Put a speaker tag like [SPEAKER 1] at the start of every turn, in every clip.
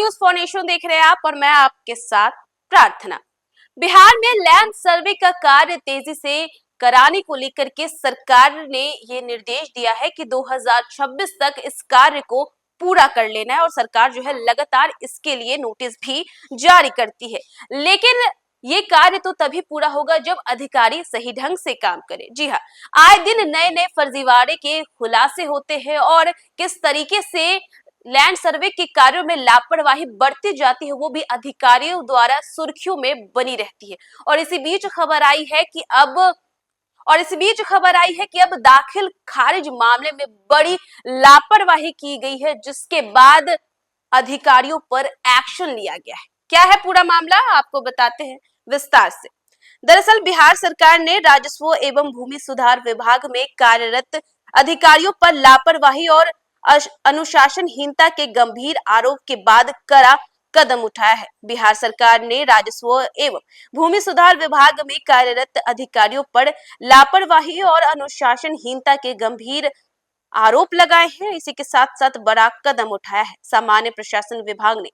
[SPEAKER 1] News for nation देख रहे हैं आप और मैं आपके साथ प्रार्थना। बिहार में लैंड सर्वे का कार्य तेजी से कराने को लेकर के सरकार ने ये निर्देश दिया है कि 2026 तक इस कार्य को पूरा कर लेना है और सरकार जो है लगातार इसके लिए नोटिस भी जारी करती है। लेकिन ये कार्य तो तभी पूरा होगा जब अधिकारी सही ढंग से काम करें। जी हाँ, आए दिन नए नए फर्जीवाड़े के खुलासे होते हैं और किस तरीके से लैंड सर्वे के कार्यों में लापरवाही बढ़ती जाती है वो भी अधिकारियों द्वारा सुर्खियों में बनी रहती है। और इसी बीच खबर आई है कि अब दाखिल खारिज मामले में बड़ी लापरवाही की गई है, जिसके बाद अधिकारियों पर एक्शन लिया गया है। क्या है पूरा मामला, आपको बताते हैं विस्तार से। दरअसल बिहार सरकार ने राजस्व एवं भूमि सुधार विभाग में कार्यरत अधिकारियों पर लापरवाही और अनुशासनहीनता के गंभीर आरोप के बाद कड़ा कदम उठाया है। बिहार सरकार ने राजस्व एवं भूमि सुधार विभाग में कार्यरत अधिकारियों पर लापरवाही और अनुशासनहीनता के गंभीर आरोप लगाए हैं। इसी के साथ साथ बड़ा कदम उठाया है। सामान्य प्रशासन विभाग ने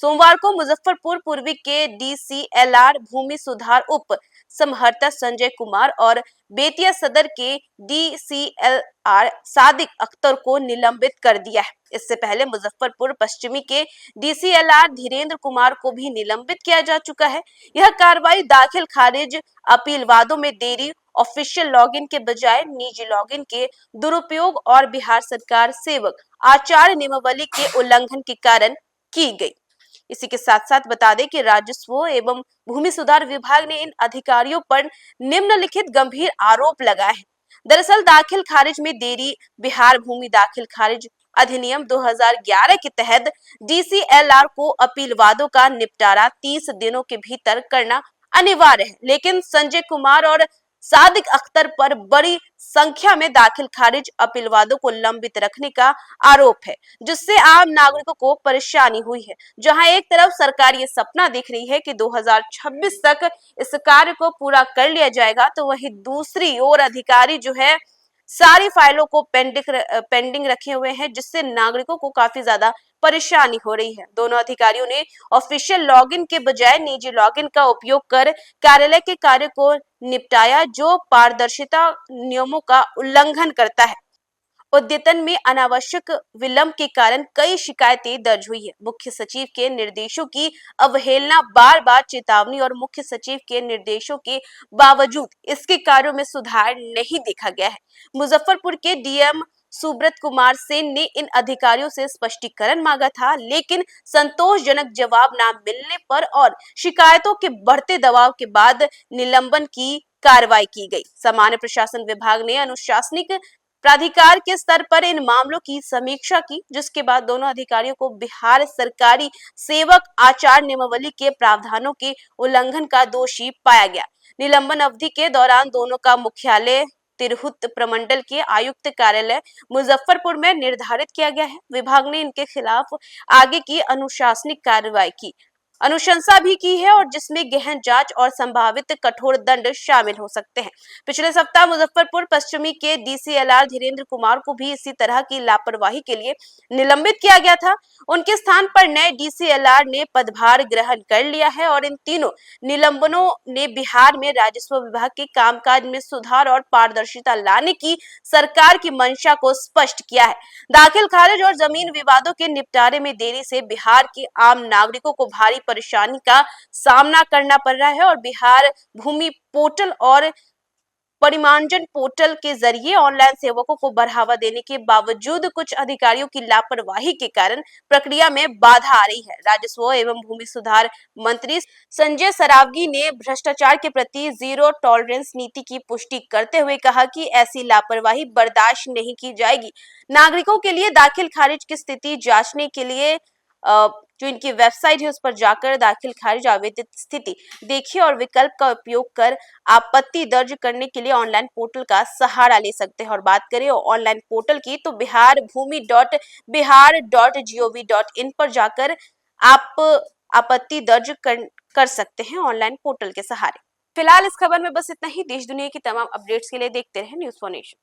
[SPEAKER 1] सोमवार को मुजफ्फरपुर पूर्वी के डीसीएलआर भूमि सुधार उप समहर्ता संजय कुमार और बेतिया सदर के डीसीएलआर सादिक अख्तर को निलंबित कर दिया है। इससे पहले मुजफ्फरपुर पश्चिमी के डीसीएलआर धीरेन्द्र कुमार को भी निलंबित किया जा चुका है। यह कार्रवाई दाखिल खारिज अपील वादों में देरी, ऑफिशियल लॉगिन के बजाय निजी लॉगिन के दुरुपयोग और बिहार सरकार सेवक आचार नियमावली के उल्लंघन के कारण की गई। इसी के साथ साथ बता दें कि राजस्व एवं भूमि सुधार विभाग ने इन अधिकारियों पर निम्नलिखित गंभीर आरोप लगाए हैं। दरअसल दाखिल खारिज में देरी, बिहार भूमि दाखिल खारिज अधिनियम 2011 के तहत डीसीएलआर को अपील वादों का निपटारा 30 दिनों के भीतर करना अनिवार्य है, लेकिन संजय कुमार और सादिक अख्तर पर बड़ी संख्या में दाखिल खारिज अपील वादों को लंबित रखने का आरोप है, जिससे आम नागरिकों को परेशानी हुई है। जहां एक तरफ सरकार ये सपना देख रही है कि 2026 तक इस कार्य को पूरा कर लिया जाएगा, तो वहीं दूसरी ओर अधिकारी जो है सारी फाइलों को पेंडिंग रखे हुए हैं, जिससे नागरिकों को काफी ज्यादा परेशानी हो रही है। दोनों अधिकारियों ने ऑफिशियल लॉगिन के बजाय निजी लॉगिन का उपयोग कर कार्यालय के कार्य को निपटाया, जो पारदर्शिता नियमों का उल्लंघन करता है। उद्यतन में अनावश्यक विलंब के कारण कई शिकायतें दर्ज हुई है। मुख्य सचिव के निर्देशों की अवहेलना, बार बार चेतावनी और मुख्य सचिव के निर्देशों के बावजूद इसके कार्यों में सुधार नहीं देखा गया है। मुजफ्फरपुर के डीएम सुब्रत कुमार सेन ने इन अधिकारियों से स्पष्टीकरण मांगा था, लेकिन संतोषजनक जवाब न मिलने पर और शिकायतों के बढ़ते दबाव के बाद निलंबन की कार्रवाई की गई। सामान्य प्रशासन विभाग ने अनुशासनिक प्राधिकार के स्तर पर इन मामलों की समीक्षा की, जिसके बाद दोनों अधिकारियों को बिहार सरकारी सेवक आचार नियमावली के प्रावधानों के उल्लंघन का दोषी पाया गया। निलंबन अवधि के दौरान दोनों का मुख्यालय तिरहुत प्रमंडल के आयुक्त कार्यालय मुजफ्फरपुर में निर्धारित किया गया है। विभाग ने इनके खिलाफ आगे की अनुशासनिक कार्रवाई की अनुशंसा भी की है, और जिसमें गहन जांच और संभावित कठोर दंड शामिल हो सकते हैं। पिछले सप्ताह मुजफ्फरपुर पश्चिमी के डीसीएलआर धीरेन्द्र कुमार को भी इसी तरह की लापरवाही के लिए निलंबित किया गया था। उनके स्थान पर नए डीसीएलआर ने पदभार ग्रहण कर लिया है और इन तीनों निलंबनों ने बिहार में राजस्व विभाग के कामकाज में सुधार और पारदर्शिता लाने की सरकार की मंशा को स्पष्ट किया है। दाखिल खारिज और जमीन विवादों के निपटारे में देरी से बिहार के आम नागरिकों को भारी परेशानी का सामना करना पड़ रहा है, और बिहार भूमि पोर्टल और परिमार्जन पोर्टल के जरिए ऑनलाइन सेवकों को बढ़ावा देने के बावजूद कुछ अधिकारियों की लापरवाही के कारण प्रक्रिया में बाधा आ रही है। राजस्व एवं भूमि सुधार मंत्री संजय सरावगी ने भ्रष्टाचार के प्रति जीरो टॉलरेंस नीति की पुष्टि करते हुए कहा कि ऐसी लापरवाही बर्दाश्त नहीं की जाएगी। नागरिकों के लिए दाखिल खारिज की स्थिति जांचने के लिए जो इनकी वेबसाइट है उस पर जाकर दाखिल खारिज आवेदित स्थिति देखिए और विकल्प का उपयोग कर आपत्ति दर्ज करने के लिए ऑनलाइन पोर्टल का सहारा ले सकते हैं। और बात करें ऑनलाइन पोर्टल की, तो biharbhumi.bihar.gov.in पर जाकर आप आपत्ति दर्ज कर सकते हैं ऑनलाइन पोर्टल के सहारे। फिलहाल इस खबर में बस इतना ही। देश दुनिया की तमाम अपडेट्स के लिए देखते रहे न्यूज़ फॉर नेशन।